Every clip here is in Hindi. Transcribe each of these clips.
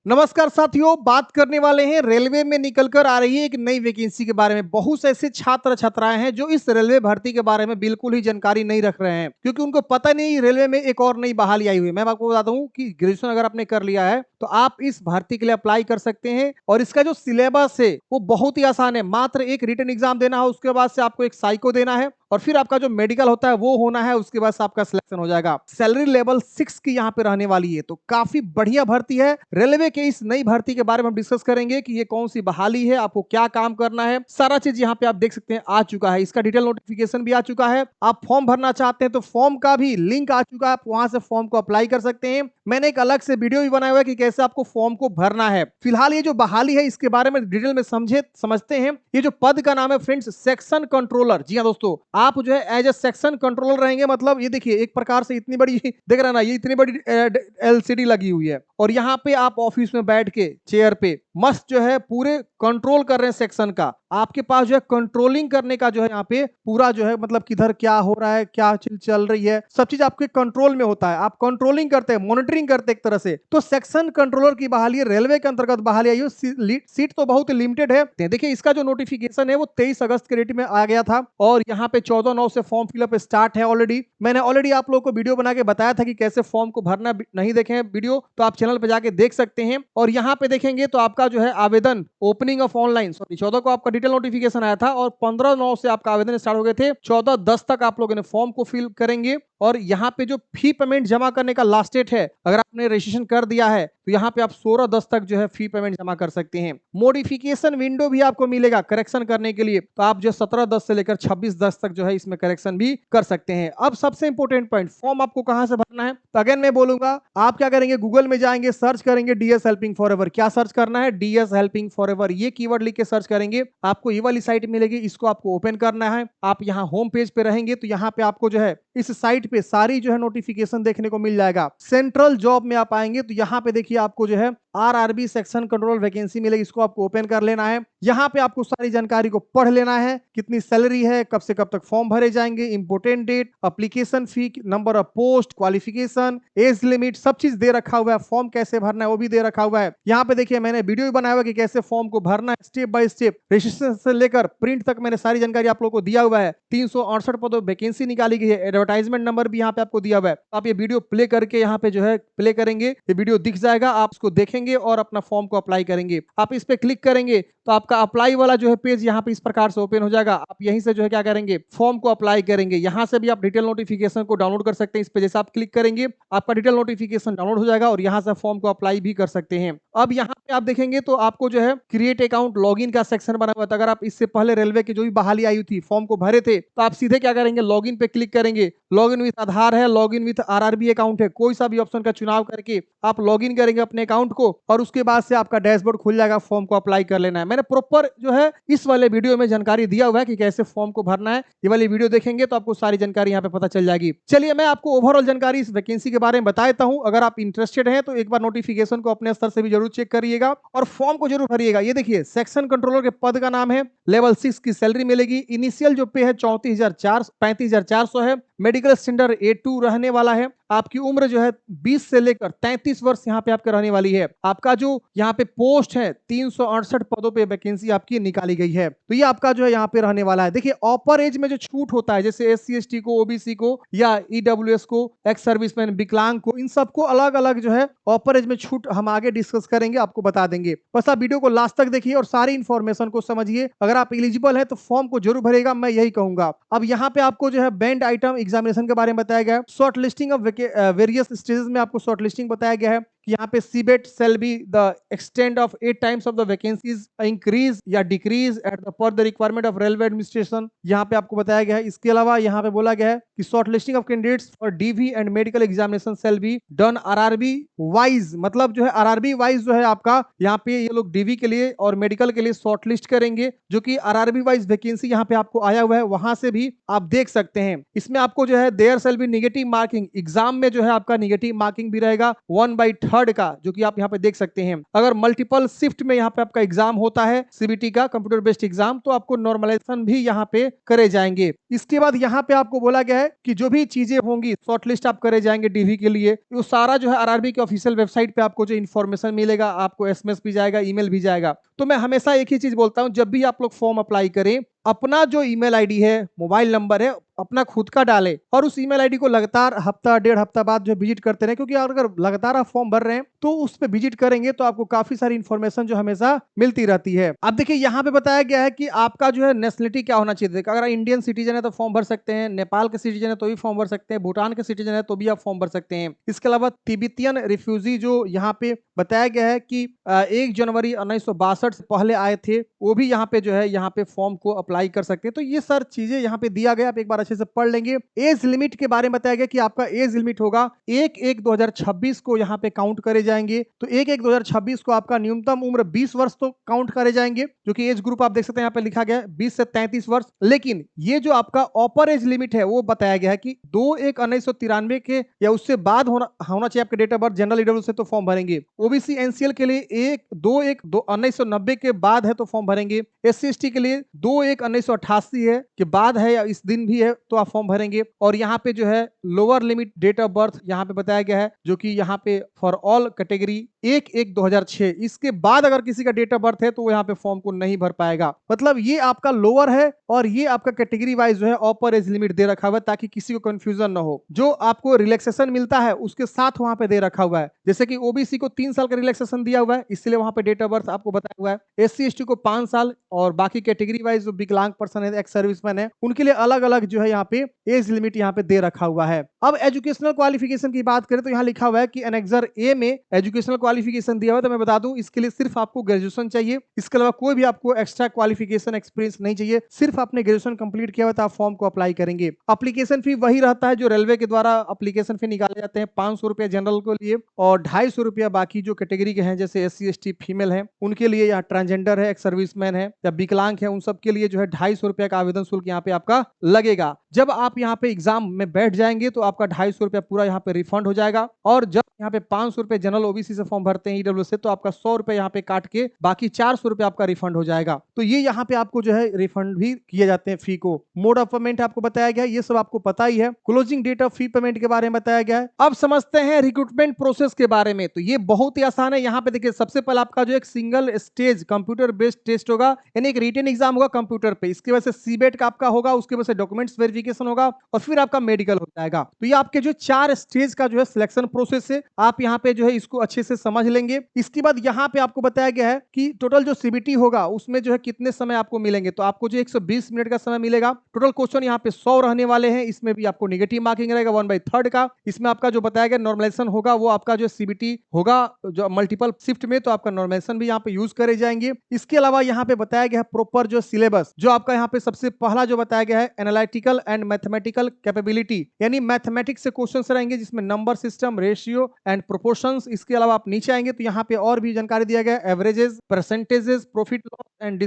नमस्कार साथियों, बात करने वाले हैं रेलवे में निकलकर आ रही है एक नई वैकेंसी के बारे में। बहुत से ऐसे छात्र छात्राएं हैं जो इस रेलवे भर्ती के बारे में बिल्कुल ही जानकारी नहीं रख रहे हैं, क्योंकि उनको पता नहीं रेलवे में एक और नई बहाली आई हुई है। मैं आपको बताता हूँ कि ग्रेजुएशन अगर आपने कर लिया है तो आप इस भर्ती के लिए अप्लाई कर सकते हैं। और इसका जो सिलेबस है वो बहुत ही आसान है। मात्र एक रिटन एग्जाम देना है, उसके बाद से आपको एक साइको देना है और फिर आपका जो मेडिकल होता है वो होना है। उसके बाद आपका सिलेक्शन हो जाएगा। सैलरी लेवल 6 की यहाँ पे रहने वाली है, तो काफी बढ़िया भर्ती है। रेलवे के इस नई भर्ती के बारे में हम डिस्कस करेंगे कि ये कौन सी बहाली है, आपको क्या काम करना है, सारा चीज यहाँ पे आप देख सकते हैं आ चुका है। इसका डिटेल नोटिफिकेशन भी आ चुका है। आप फॉर्म भरना चाहते हैं तो फॉर्म का भी लिंक आ चुका है, आप वहां से फॉर्म को अप्लाई कर सकते हैं। मैंने एक अलग से वीडियो भी बनाया हुआ है कि कैसे आपको फॉर्म को भरना है। फिलहाल ये जो बहाली है इसके बारे में डिटेल में समझते हैं। ये जो पद का नाम है फ्रेंड्स, सेक्शन कंट्रोलर। जी हाँ दोस्तों, आप जो है एज ए सेक्शन कंट्रोलर रहेंगे। मतलब ये देखिए, एक प्रकार से इतनी बड़ी देख रहे ना, ये इतनी बड़ी एलसीडी लगी हुई है और यहाँ पे आप ऑफिस में बैठ के चेयर पे मस्त जो है पूरे कंट्रोल कर रहे हैं सेक्शन का। आपके पास जो है कंट्रोलिंग करने का जो है यहाँ पे पूरा जो है, मतलब किधर क्या हो रहा है, क्या चीज चल रही है, सब चीज आपके कंट्रोल में होता है। आप कंट्रोलिंग करते हैं, मॉनिटरिंग करते हैं एक तरह से। तो सेक्शन कंट्रोलर की बहाली रेलवे के अंतर्गत बहाली आई है। सीट तो बहुत लिमिटेड है। देखिए, इसका जो नोटिफिकेशन है वो 23 अगस्त के डेट में आ गया था और यहाँ पे 14/9 से फॉर्म फिलअप स्टार्ट है। ऑलरेडी मैंने आप लोगों को वीडियो बना के बताया था कि कैसे फॉर्म को भरना। नहीं देखे हैं वीडियो तो आप चैनल पे जाके देख सकते हैं। और यहाँ पे देखेंगे तो आपका जो है आवेदन ओपनिंग ऑफ ऑनलाइन 14 को आपका डिटेल नोटिफिकेशन आया था और 15/9 से आपका आवेदन स्टार्ट हो गए थे। 14/10 तक आप लोगों ने फॉर्म को फिल करेंगे। और यहाँ पे जो फी पेमेंट जमा करने का लास्ट डेट है, अगर आपने रजिस्ट्रेशन कर दिया है तो यहाँ पे आप 16/10 तक जो है फी पेमेंट जमा कर सकते हैं। मॉडिफिकेशन विंडो भी आपको मिलेगा करेक्शन करने के लिए, तो आप जो 17/10 से लेकर 26/10 तक जो है इसमें करेक्शन भी कर सकते हैं। अब सबसे इंपॉर्टेंट पॉइंट, फॉर्म आपको कहां से भरना है। तो अगेन मैं बोलूंगा, आप क्या करेंगे, गूगल में जाएंगे, सर्च करेंगे डीएस हेल्पिंग फॉरएवर। क्या सर्च करना है? DS helping forever. ये कीवर्ड लिख के सर्च करेंगे, आपको ये वाली साइट मिलेगी। इसको आपको ओपन करना है। आप यहाँ होम पेज पे रहेंगे तो यहाँ पे आपको जो है इस साइट पे सारी जो है नोटिफिकेशन देखने को मिल जाएगा। सेंट्रल जॉब में आप आएंगे तो यहाँ पे देखिए आपको जो है आरआरबी सेक्शन कंट्रोल वैकेंसी मिलेगी। इसको आपको ओपन कर लेना है। यहाँ पे आपको सारी जानकारी को पढ़ लेना है, कितनी सैलरी है, कब से कब तक फॉर्म भरे जाएंगे, important date, application fee, number of post, qualification, age limit, सब चीज दे रखा हुआ है। फॉर्म कैसे भरना है वो भी दे रखा हुआ है। यहाँ पे देखिए मैंने वीडियो भी बनाया हुआ कि कैसे फॉर्म को भरना है, स्टेप बाय स्टेप, रजिस्ट्रेशन से लेकर प्रिंट तक मैंने सारी जानकारी आप लोगों को दिया हुआ है। 368 पदों वैकेंसी निकाली गई है। एडवर्टाइजमेंट नंबर भी यहाँ पे आपको दिया हुआ है। आप ये वीडियो प्ले करके यहाँ पे जो है प्ले करेंगे, ये वीडियो दिख जाएगा, आप इसको देखेंगे और अपना फॉर्म को अप्लाई करेंगे। आप इस पे क्लिक करेंगे तो आपका अप्लाई वाला जो है पेज यहाँ पे इस प्रकार से ओपन हो जाएगा। आप यहीं से जो है क्या करेंगे, फॉर्म को अप्लाई करेंगे। यहाँ से भी आप डिटेल नोटिफिकेशन को डाउनलोड कर सकते हैं। इस पे जैसे आप क्लिक करेंगे आपका डिटेल नोटिफिकेशन डाउनलोड हो जाएगा और यहाँ से फॉर्म को अप्लाई भी कर सकते हैं। अब यहाँ पे आप देखेंगे तो आपको जो है क्रिएट अकाउंट लॉगिन का सेक्शन बना हुआ था। अगर आप इससे पहले रेलवे की जो भी बहाली आई थी, फॉर्म को भरे थे, तो आप सीधे क्या करेंगे, लॉगिन पे क्लिक करेंगे। लॉगिन विथ आधार है, लॉगिन विथ आरआरबी अकाउंट है, कोई सा भी ऑप्शन का चुनाव करके आप लॉगिन करेंगे अपने अकाउंट को और उसके बाद से आपका डैशबोर्ड खुल जाएगा। फॉर्म को अप्लाई कर लेना है। मैंने प्रॉपर जो है इस वाले वीडियो में जानकारी दिया हुआ है कि कैसे फॉर्म को भरना है। ये वाली वीडियो देखेंगे तो आपको सारी जानकारी यहाँ पे पता चल जाएगी। चलिए मैं आपको ओवरऑल जानकारी इस वैकेंसी के बारे में बता देता हूँ। अगर आप इंटरेस्टेड हैं तो एक बार नोटिफिकेशन को अपने स्तर से भी जरूर चेक करिएगा और फॉर्म को जरूर भरिएगा। ये देखिए, सेक्शन कंट्रोलर के पद का नाम है, लेवल 6 की सैलरी मिलेगी। इनिशियल जो पे है 35,400 है। मेडिकल स्टैंडर्ड A2 रहने वाला है। आपकी उम्र जो है 20 से लेकर 33 वर्ष यहाँ पे आपके रहने वाली है। आपका जो यहाँ पे पोस्ट है 368 पदों पे वैकेंसी आपकी निकाली गई है। तो ये आपका जो है यहाँ पे रहने वाला है। देखिए, अपर एज में जो छूट होता है, जैसे SC ST को, OBC को या EWS को, एक्स सर्विसमैन, विकलांग को, इन सबको अलग अलग जो है अपर एज में छूट हम आगे डिस्कस करेंगे, आपको बता देंगे। बस आप वीडियो को लास्ट तक देखिए और सारी इंफॉर्मेशन को समझिए। अगर आप एलिजिबल है तो फॉर्म को जरूर भरेगा, मैं यही कहूंगा। अब यहाँ पे आपको जो है बैंड आइटम एग्जामिनेशन के बारे में बताया गया है। Short listing of various stages में आपको शॉर्ट लिस्टिंग बताया गया है कि यहाँ पे seabed shall be the extent of 8 times of the vacancies increase या decrease at the per the requirement of railway administration, यहाँ पे आपको बताया गया है। इसके अलावा यहाँ पे बोला गया है कि short listing of candidates for DV and medical examination shall be done RRB wise. मतलब जो है RRB वाइज जो है आपका यहाँ पे ये लोग DV के लिए और मेडिकल के लिए शॉर्ट लिस्ट करेंगे, जो कि RRB वाइज वैकेंसी यहाँ पे आपको आया हुआ है, वहां से भी आप देख सकते हैं। इसमें आपको जो है there shall be negative marking, exam में जो है आपका नेगेटिव मार्किंग भी रहेगा। 1/3 3rd का, जो कि आप यहाँ पे देख सकते हैं। अगर मल्टीपल शिफ्ट में यहाँ पे आपका एग्जाम होता है सीबीटी का, कंप्यूटर बेस्ड एग्जाम, तो आपको नॉर्मलाइजेशन भी यहाँ पे करे जाएंगे। इसके बाद यहाँ पे आपको बोला गया है कि जो भी चीजें होंगी, शॉर्टलिस्ट आप करे जाएंगे डीवी के लिए, वो सारा जो है आरआरबी के ऑफिशियल वेबसाइट पे आपको जो इन्फॉर्मेशन मिलेगा, आपको एसएमएस भी जाएगा, ईमेल भी जाएगा। तो मैं हमेशा एक ही चीज बोलता हूं, जब भी आप लोग फॉर्म अप्लाई करें, अपना जो ईमेल आईडी है, मोबाइल नंबर है, अपना खुद का डालें और उस ईमेल आईडी को लगातार हफ्ता डेढ़ हफ्ता बाद जो विजिट करते रहे, क्योंकि अगर लगातार आप फॉर्म भर रहे हैं तो उस पे विजिट करेंगे तो आपको काफी सारी इंफॉर्मेशन जो हमेशा मिलती रहती है। अब देखिए यहाँ पे बताया गया है कि आपका जो है नेशनलिटी क्या होना चाहिए। अगर इंडियन सिटीजन है तो फॉर्म भर सकते हैं, नेपाल के सिटीजन है तो भी फॉर्म भर सकते हैं, भूटान के सिटीजन है तो भी आप फॉर्म भर सकते हैं। इसके अलावा तिब्बतियन रिफ्यूजी जो यहाँ पे बताया गया है कि 1 जनवरी 1962 से पहले आए थे, वो भी यहाँ पे जो है यहाँ पे फॉर्म को अप्लाई कर सकते हैं। तो ये सर चीजें यहाँ पे दिया गया, आप एक बार अच्छे से पढ़ लेंगे। एज लिमिट के बारे में बताया गया कि आपका एज लिमिट होगा 1/1/2026 को यहाँ पे काउंट करे जाएंगे। तो 1/1/2026 को आपका न्यूनतम उम्र 20 वर्ष तो काउंट करे जाएंगे, जो कि एज ग्रुप आप देख सकते हैं यहाँ पे लिखा गया है 20 से 33 वर्ष। लेकिन ये जो आपका अपर एज लिमिट है वो बताया गया है कि 2/1/1993 के या उससे बाद होना चाहिए आपके date of birth. General EW से तो फॉर्म भरेंगे। ओबीसी एनसीएल के लिए 1/2/1990 के बाद है तो फॉर्म भरेंगे। SC ST के लिए 2/1/1988 है के बाद है या इस दिन भी है तो आप फॉर्म भरेंगे। और यहाँ पे जो है lower limit date of birth यहाँ पे बताया गया है, जो कि यहाँ पे फॉर ऑल कैटेगरी 1/1/2006, इसके बाद अगर किसी का डेट ऑफ बर्थ है तो वो यहाँ पे फॉर्म को नहीं भर पाएगा। मतलब ये आपका लोअर है और ये आपका कैटेगरी वाइज जो है अपर एज लिमिट दे रखा हुआ है, ताकि किसी को कंफ्यूजन ना हो। जो आपको रिलैक्सेशन मिलता है उसके साथ वहां पे दे रखा हुआ है, जैसे कि ओबीसी को 3 साल का रिलैक्सेशन दिया हुआ है, इसलिए वहां पे डेट ऑफ बर्थ आपको बताया हुआ है। SC ST को 5 साल और बाकी कैटेगरी वाइज जो विकलांग पर्सन है, एक्स सर्विसमैन है, उनके लिए अलग अलग जो है यहाँ पे एज लिमिट यहाँ पे दे रखा हुआ है। अब एजुकेशनल क्वालिफिकेशन की बात करें तो यहाँ लिखा हुआ है कि एनेक्सर ए में एजुकेशनल क्वालिफिकेशन दिया हुआ है। तो मैं बता दूं इसके लिए सिर्फ आपको ग्रेजुएशन चाहिए, इसके अलावा कोई भी आपको एक्स्ट्रा क्वालिफिकेशन एक्सपीरियंस नहीं चाहिए। सिर्फ आपने ग्रेजुएशन कंप्लीट किया हुआ तो आप फॉर्म को अप्लाई करेंगे। एप्लीकेशन फी वही रहता है जो रेलवे के द्वारा एप्लीकेशन फी निकाले जाते हैं, 500 रुपया जनरल के लिए और 250 रुपया बाकी जो कैटेगरी के हैं, जैसे SC ST फीमेल है उनके लिए, या ट्रांसजेंडर है, एक्स सर्विसमैन है या विकलांग है, उन सब के लिए जो है 250 रुपया का आवेदन शुल्क यहाँ पे आपका लगेगा। जब आप यहाँ पे एग्जाम में बैठ जाएंगे तो आपका 250 रुपया पूरा यहाँ पे रिफंड हो जाएगा। और जब यहाँ पे 500 रुपए जनरल ओबीसी से फॉर्म भरते हैं ईडब्ल्यू से, तो आपका 100 रुपए यहाँ पे काट के बाकी 400 रुपए आपका रिफंड हो जाएगा। तो ये यहाँ पे आपको जो है रिफंड भी किए जाते हैं फी को। मोड ऑफ पेमेंट आपको बताया गया है, ये सब आपको पता ही है। Closing date of fee payment के बारे में बताया गया है। अब समझते हैं रिक्रूटमेंट प्रोसेस के बारे में। तो ये बहुत ही आसान है। यहाँ पे देखिए सबसे पहले आपका जो एक single stage computer based test होगा, यानी एक रिटन एग्जाम होगा कंप्यूटर पे। इसके वजह से सीबेट का आपका होगा, उसके वजह से डॉक्यूमेंट्स वेरिफिकेशन होगा और फिर आपका मेडिकल हो जाएगा। तो ये आपके जो 4 स्टेज का जो है सिलेक्शन प्रोसेस है, आप यहाँ पे जो है इसको अच्छे से समझ लेंगे। इसके बाद यहाँ पे आपको बताया गया है कि टोटल जो सीबीटी होगा उसमें जो है कितने समय आपको मिलेंगे। तो आपको जो 120 मिनट का समय मिलेगा। टोटल क्वेश्चन यहाँ पे 100 रहने वाले हैं। इसमें भी आपको नेगेटिव मार्किंग रहेगा 1/3 का। इसमें आपका जो बताया गया नॉर्मलाइजेशन होगा, वो आपका जो सीबीटी होगा जो मल्टीपल शिफ्ट में, तो आपका नॉर्मलाइजेशन भी यहाँ पे यूज करे जाएंगे। इसके अलावा यहाँ पे बताया गया है प्रॉपर जो सिलेबस, जो आपका यहाँ पे सबसे पहला जो बताया गया है एनालिटिकल एंड मैथमेटिकल कैपेबिलिटी, यानी मैथमेटिक्स से क्वेश्चंस रहेंगे जिसमें number system, ratio and proportions. इसके अलावा आप नीचे आएंगे तो यहाँ पे और भी जानकारी दिया गया है, averages, percentages, profit loss and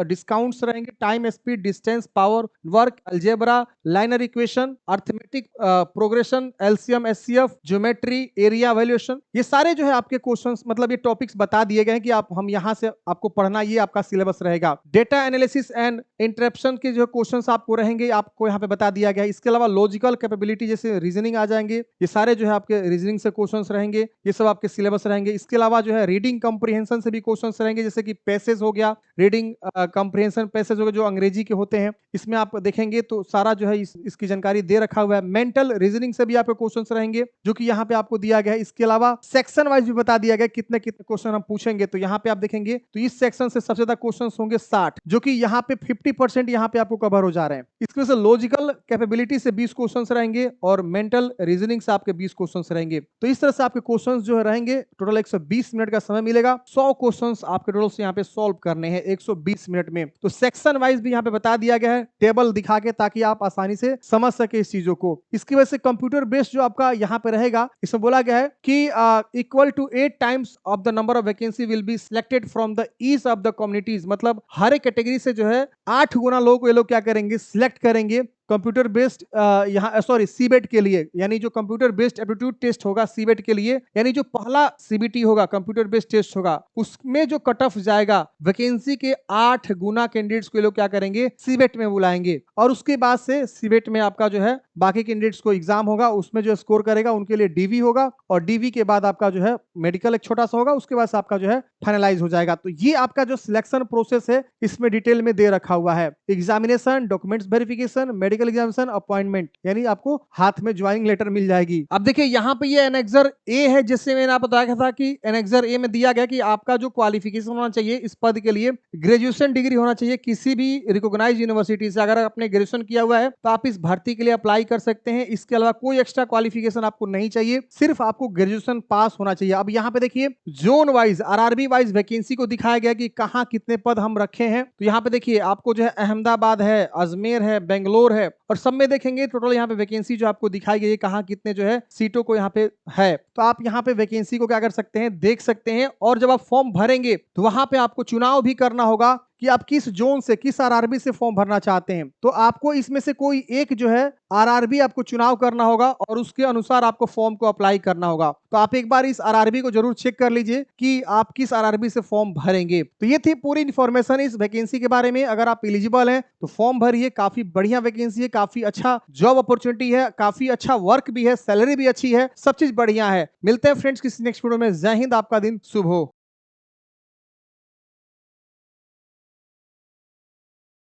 discounts रहेंगे, time, speed, distance, power, work, algebra, linear equation, arithmetic progression, LCM, HCF, geometry, area valuation. ये सारे जो है आपके क्वेश्चंस, मतलब ये टॉपिक्स बता दिए गए हैं कि आप हम यहाँ से आपको पढ़ना, ये आपका सिलेबस रहेगा। डेटा एनालिसिस एंड इंटरप्शन के जो क्वेश्चंस आपको रहेंगे आपको यहाँ पे बता दिया गया है। इसके अलावा लॉजिकल कैपेबिलिटी जैसे रीजनिंग आ जाएंगे, ये सारे जो है आपके रीजनिंग से क्वेश्चंस रहेंगे, ये सब आपके सिलेबस रहेंगे। इसके अलावा जो है रीडिंग कॉम्प्रिहेंशन से भी क्वेश्चंस रहेंगे, जैसे कि पैसेज हो गया, रीडिंग कॉम्प्रिहेंशन पैसेज हो गया जो अंग्रेजी के होते हैं, इसमें आप देखेंगे तो सारा जो है इसकी जानकारी दे रखा हुआ है। मेंटल रीजनिंग से भी आपके क्वेश्चंस रहेंगे जो कि यहाँ पे आपको दिया गया है। इसके अलावा सेक्शन वाइज भी बता दिया गया कितने कितने क्वेश्चन हम पूछेंगे। तो यहाँ पे आप देखेंगे तो इस सेक्शन से सबसे ज्यादा क्वेश्चन होंगे 60, जो कि यहाँ पे 50% यहाँ पे आपको कवर हो जा रहे हैं। इसकी वजह से लॉजिकल कैपेबिलिटी से 20 क्वेश्चंस रहेंगे और मेंटल रीजनिंग से आपके 20 क्वेश्चंस रहेंगे। तो इस तरह से आपके क्वेश्चंस जो है रहेंगे। टोटल 120 मिनट का समय मिलेगा। 100 क्वेश्चंस आपके टोटल से यहाँ पे सॉल्व करने हैं 120 मिनट में। तो सेक्शन वाइज भी यहाँ पे बता दिया गया है टेबल दिखा के, ताकि आप आसानी से समझ सके इस चीजों को। इसकी वजह से कंप्यूटर बेस्ड जो आपका यहाँ पे रहेगा, इसमें बोला गया है कि equal to 8 times of the number of vacancy will be selected from the each of the communities. मतलब हर एक कैटेगरी से जो है 8 गुना लोगों को ये लोग क्या करेंगे, सिलेक्ट करेंगे कंप्यूटर बेस्ड यहाँ सॉरी सीबेट के लिए, यानी जो कंप्यूटर बेस्ड एप्टीट्यूड टेस्ट होगा सीबेट के लिए, यानी जो पहला सीबीटी होगा कंप्यूटर बेस्ड टेस्ट होगा, उसमें जो कट ऑफ जाएगा वैकेंसी के 8 गुना कैंडिडेट्स को ये लोग क्या करेंगे सीबेट में बुलाएंगे। और उसके बाद से सीबेट में आपका जो है बाकी कैंडिडेट्स को एग्जाम होगा, उसमें जो स्कोर करेगा उनके लिए डीवी होगा, और डीवी के बाद आपका जो है मेडिकल एक छोटा सा होगा, उसके बाद आपका जो है फाइनलाइज हो जाएगा। तो ये आपका जो सिलेक्शन प्रोसेस है इसमें डिटेल में दे रखा हुआ है। Examination, documents verification, medical examination, appointment, यानी आपको हाथ में ज्वाइनिंग लेटर मिल जाएगी। अब देखिए यहाँ पे ये एनेक्सर ए है, जिससे मैंने आपको बताया था कि एनेक्सर ए में दिया गया कि आपका जो क्वालिफिकेशन होना चाहिए इस पद के लिए ग्रेजुएशन डिग्री होना चाहिए किसी भी रिकॉग्नाइज्ड यूनिवर्सिटी से। अगर आपने ग्रेजुएशन किया हुआ है तो आप इस भर्ती के लिए अप्लाई कर सकते हैं। इसके अलावा कोई एक्स्ट्रा क्वालिफिकेशन आपको नहीं चाहिए, सिर्फ आपको ग्रेजुएशन पास होना चाहिए। अब यहाँ पे देखिए zone wise RRB wise vacancy को दिखाया गया कि कहाँ कितने पद हम रखे हैं। तो यहाँ पे देखिए आपको जो है अहमदाबाद है, अजमेर है, बेंगलोर है, और सब में देखेंगे टोटल यहाँ पे वैकेंसी जो आपको दिखाई गई है कहाँ कितने जो है सीटों को यहाँ पे है। तो आप यहाँ पे वैकेंसी को क्या कर सकते हैं देख सकते हैं, और जब आप फॉर्म भरेंगे तो वहां पे आपको चुनाव भी करना होगा कि आप किस जोन से किस आरआरबी से फॉर्म भरना चाहते हैं। तो आपको इसमें से कोई एक जो है आरआरबी आपको चुनाव करना होगा और उसके अनुसार आपको फॉर्म को अप्लाई करना होगा। तो आप एक बार इस आरआरबी को जरूर चेक कर लीजिए कि आप किस आरआरबी से फॉर्म भरेंगे। तो ये थी पूरी इन्फॉर्मेशन इस वैकेंसी के बारे में। अगर आप एलिजिबल हैं तो फॉर्म भरिए, काफी बढ़िया वैकेंसी है, काफी अच्छा जॉब अपॉर्चुनिटी है, काफी अच्छा वर्क भी है, सैलरी भी अच्छी है, सब चीज बढ़िया है। मिलते हैं फ्रेंड्स किसी नेक्स्ट वीडियो में। जय हिंद, आपका दिन शुभ हो।